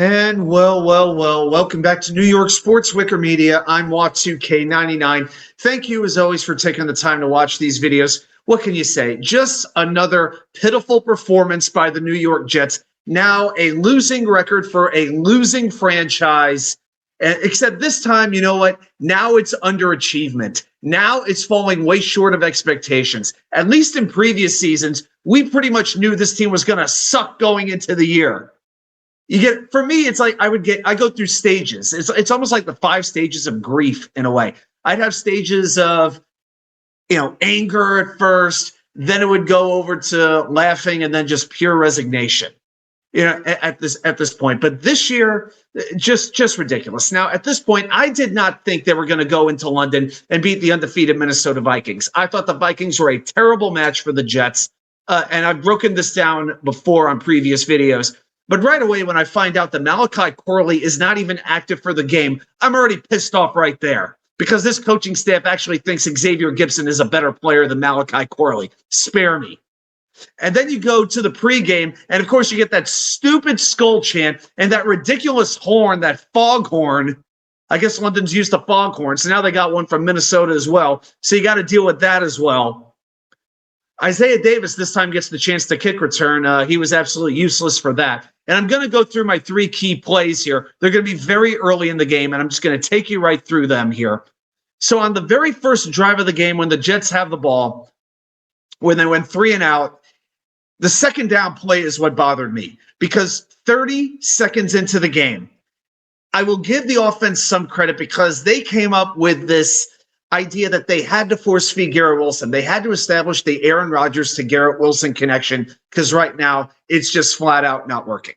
And welcome back to New York Sports WickerMedia. I'm Watt2K99. Thank you, as always, for taking the time to watch these videos. What can you say? Just another pitiful performance by the New York Jets. Now a losing record for a losing franchise. Except this time, you know what? Now it's underachievement. Now it's falling way short of expectations. At least in previous seasons, we pretty much knew this team was going to suck going into the year. For me, it's like I go through stages. It's almost like the 5 stages of grief in a way. I'd have stages of, anger at first, then it would go over to laughing and then just pure resignation, at this point. But this year, just ridiculous. Now, at this point, I did not think they were going to go into London and beat the undefeated Minnesota Vikings. I thought the Vikings were a terrible match for the Jets. And I've broken this down before on previous videos. But right away, when I find out that Malachi Corley is not even active for the game, I'm already pissed off right there because this coaching staff actually thinks Xavier Gipson is a better player than Malachi Corley. Spare me. And then you go to the pregame, and of course you get that stupid skull chant and that ridiculous horn, that foghorn. I guess London's used to foghorn, so now they got one from Minnesota as well. So you got to deal with that as well. Isaiah Davis this time gets the chance to kick return. He was absolutely useless for that. And I'm going to go through my 3 key plays here. They're going to be very early in the game, and I'm just going to take you right through them here. So on the very first drive of the game, when the Jets have the ball, when they went 3 and out, the second down play is what bothered me because 30 seconds into the game, I will give the offense some credit because they came up with this idea that they had to force feed Garrett Wilson. They had to establish the Aaron Rodgers to Garrett Wilson connection because right now it's just flat out not working.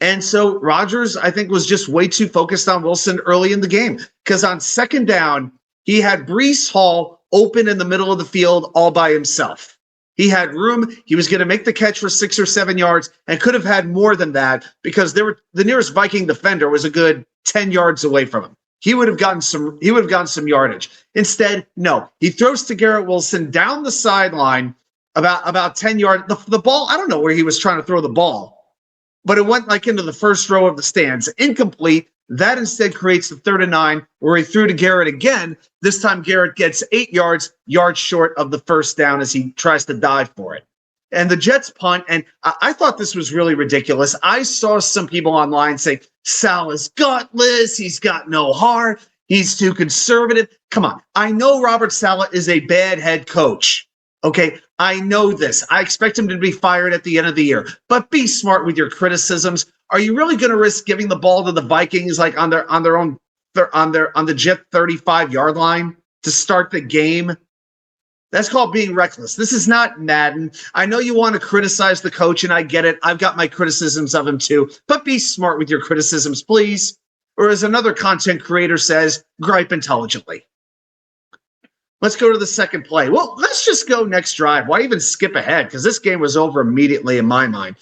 And so Rodgers, I think, was just way too focused on Wilson early in the game because on second down, he had Breece Hall open in the middle of the field all by himself. He had room. He was going to make the catch for 6 or 7 yards and could have had more than that because the nearest Viking defender was a good 10 yards away from him. He would have gotten some yardage. Instead, no. He throws to Garrett Wilson down the sideline about 10 yards. The ball, I don't know where he was trying to throw the ball, but it went like into the first row of the stands. Incomplete. That instead creates the 3rd and 9 where he threw to Garrett again. This time Garrett gets 8 yards short of the first down as he tries to dive for it. And the Jets punt, and I thought this was really ridiculous. I saw some people online say, Sal is gutless, he's got no heart, he's too conservative. Come on, I know Robert Saleh is a bad head coach, okay? I know this. I expect him to be fired at the end of the year, but be smart with your criticisms. Are you really going to risk giving the ball to the Vikings like on the Jet 35-yard line to start the game? That's called being reckless. This is not Madden. I know you want to criticize the coach, and I get it. I've got my criticisms of him too, but be smart with your criticisms, please. Or as another content creator says, gripe intelligently. Let's go to the second play. Well, let's just go next drive. Why even skip ahead? Because this game was over immediately in my mind.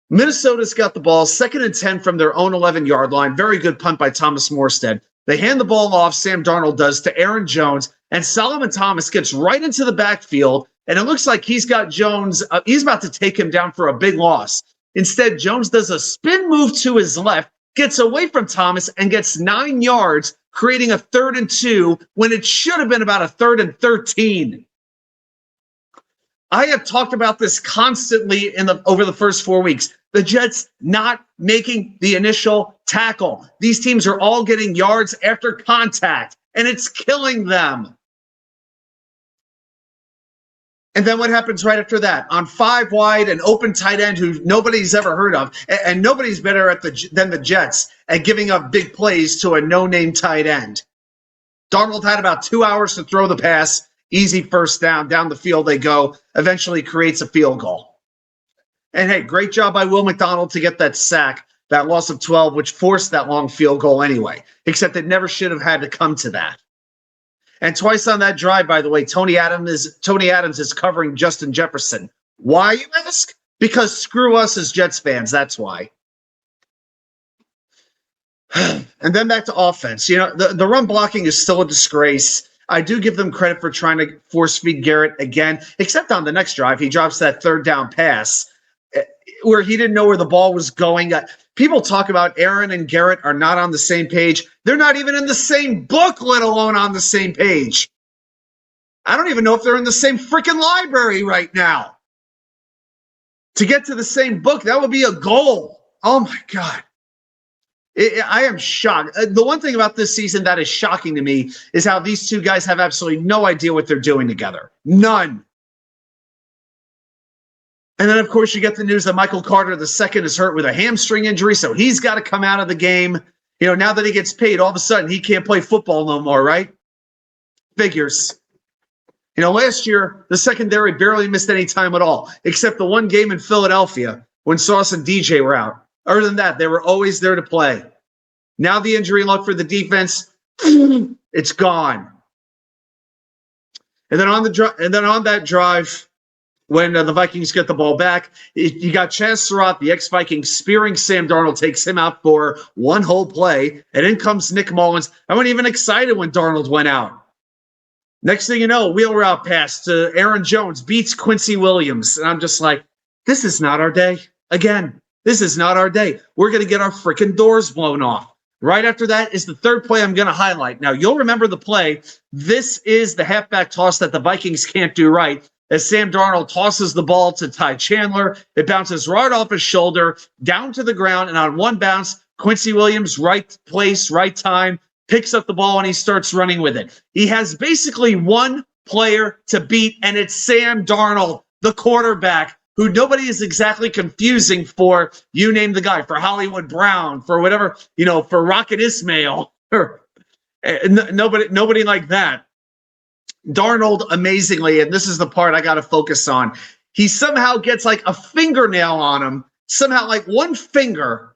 Minnesota's got the ball, 2nd and 10 from their own 11-yard line. Very good punt by Thomas Morstead. They hand the ball off, Sam Darnold does, to Aaron Jones, and Solomonthomas gets right into the backfield, and it looks like he's got Jones, he's about to take him down for a big loss. Instead, Jones does a spin move to his left, gets away from Thomas, and gets 9 yards, creating a 3rd and 2 when it should have been about a 3rd and 13. I have talked about this constantly over the first 4 weeks. The Jets not making the initial tackle. These teams are all getting yards after contact, and it's killing them. And then what happens right after that? On 5 wide, an open tight end who nobody's ever heard of, and nobody's better than the Jets at giving up big plays to a no-name tight end. Darnold had about 2 hours to throw the pass. Easy first down the field they go, eventually creates a field goal. And hey, great job by Will McDonald to get that sack, that loss of 12, which forced that long field goal anyway, except it never should have had to come to that. And twice on that drive, by the way, Tony Adams is covering Justin Jefferson. Why, you ask? Because screw us as Jets fans, that's why. And then back to offense. The run blocking is still a disgrace. I do give them credit for trying to force feed Garrett again, except on the next drive. He drops that 3rd down pass. where he didn't know where the ball was going. People talk about Aaron and Garrett are not on the same page. They're not even in the same book, let alone on the same page. I don't even know if they're in the same freaking library right now. To get to the same book, that would be a goal. Oh, my God. I am shocked. The one thing about this season that is shocking to me is how these two guys have absolutely no idea what they're doing together. None. And then, of course, you get the news that Michael Carter II is hurt with a hamstring injury, so he's got to come out of the game. You know, now that he gets paid, all of a sudden he can't play football no more, right? Figures. You know, last year, the secondary barely missed any time at all, except the one game in Philadelphia when Sauce and DJ were out. Other than that, they were always there to play. Now the injury luck for the defense, it's gone. And then on that drive, when the Vikings get the ball back, you got Chaz Surratt, the ex-Viking, spearing Sam Darnold, takes him out for one whole play, and in comes Nick Mullins. I wasn't even excited when Darnold went out. Next thing you know, wheel route pass to Aaron Jones, beats Quincy Williams. And I'm just like, this is not our day. Again, this is not our day. We're going to get our freaking doors blown off. Right after that is the third play I'm going to highlight. Now, you'll remember the play. This is the halfback toss that the Vikings can't do right. As Sam Darnold tosses the ball to Ty Chandler, it bounces right off his shoulder, down to the ground, and on one bounce, Quincy Williams, right place, right time, picks up the ball, and he starts running with it. He has basically one player to beat, and it's Sam Darnold, the quarterback, who nobody is exactly confusing for, you name the guy, for Hollywood Brown, for whatever, you know, for Rocket Ismail, nobody like that. Darnold, amazingly, and this is the part I got to focus on, he somehow gets like a fingernail on him, somehow like one finger,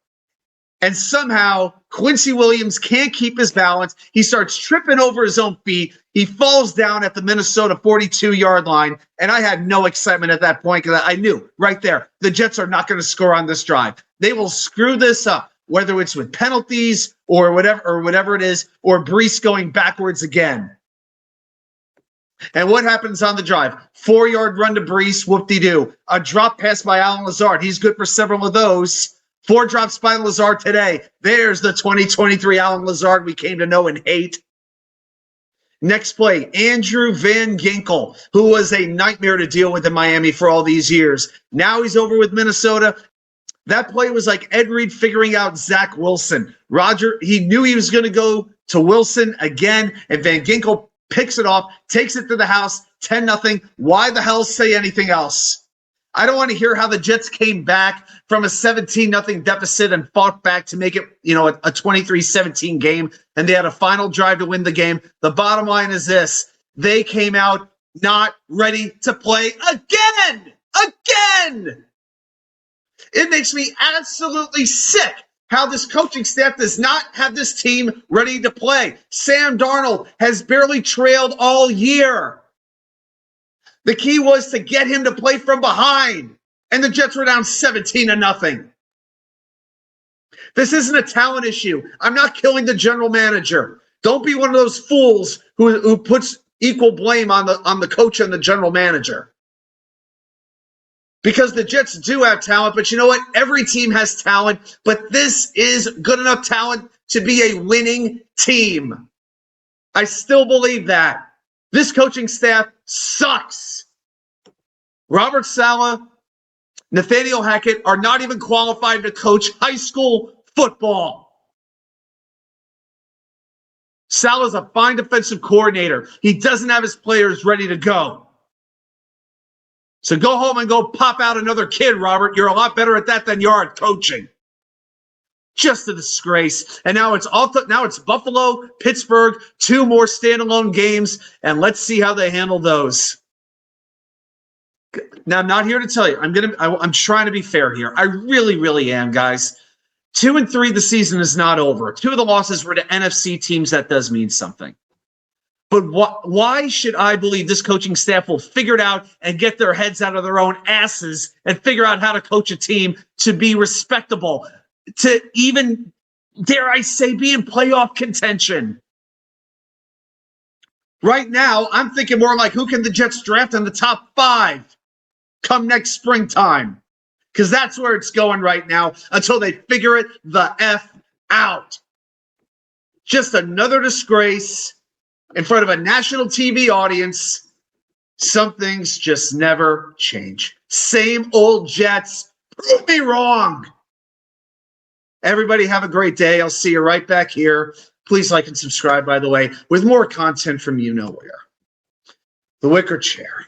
and somehow Quincy Williams can't keep his balance. He starts tripping over his own feet. He falls down at the Minnesota 42-yard line, and I had no excitement at that point because I knew right there the Jets are not going to score on this drive. They will screw this up, whether it's with penalties or whatever it is, or Brees going backwards again. And what happens on the drive? 4-yard run to Brees, whoop-de-doo. A drop pass by Allen Lazard. He's good for several of those. 4 drops by Lazard today. There's the 2023 Allen Lazard we came to know and hate. Next play, Andrew Van Ginkel, who was a nightmare to deal with in Miami for all these years. Now he's over with Minnesota. That play was like Ed Reed figuring out Zach Wilson. He knew he was going to go to Wilson again, and Van Ginkel picks it off, takes it to the house, 10-0. Why the hell say anything else? I don't want to hear how the Jets came back from a 17-0 deficit and fought back to make it, you know, a 23-17 game, and they had a final drive to win the game. The bottom line is this: they came out not ready to play again. Again! It makes me absolutely sick how this coaching staff does not have this team ready to play. Sam Darnold has barely trailed all year. The key was to get him to play from behind, and the Jets were down 17-0. This isn't a talent issue. I'm not killing the general manager. Don't be one of those fools who puts equal blame on the coach and the general manager. Because the Jets do have talent, but you know what? Every team has talent, but this is good enough talent to be a winning team. I still believe that. This coaching staff sucks. Robert Saleh, Nathaniel Hackett are not even qualified to coach high school football. Saleh's a fine defensive coordinator. He doesn't have his players ready to go. So go home and go pop out another kid, Robert. You're a lot better at that than you are at coaching. Just a disgrace. And now it's Buffalo, Pittsburgh, 2 more standalone games, and let's see how they handle those. Now, I'm not here to tell you. I'm trying to be fair here. I really, really am, guys. 2-3, the season is not over. 2 of the losses were to NFC teams. That does mean something. But why should I believe this coaching staff will figure it out and get their heads out of their own asses and figure out how to coach a team to be respectable, to even, dare I say, be in playoff contention? Right now, I'm thinking more like, who can the Jets draft in the top 5 come next springtime? because that's where it's going right now until they figure it the F out. Just another disgrace in front of a national TV audience. Some things just never change. Same old Jets. Prove me wrong. Everybody have a great day. I'll see you right back here. Please like and subscribe, by the way, with more content from you know where. The Wicker Chair.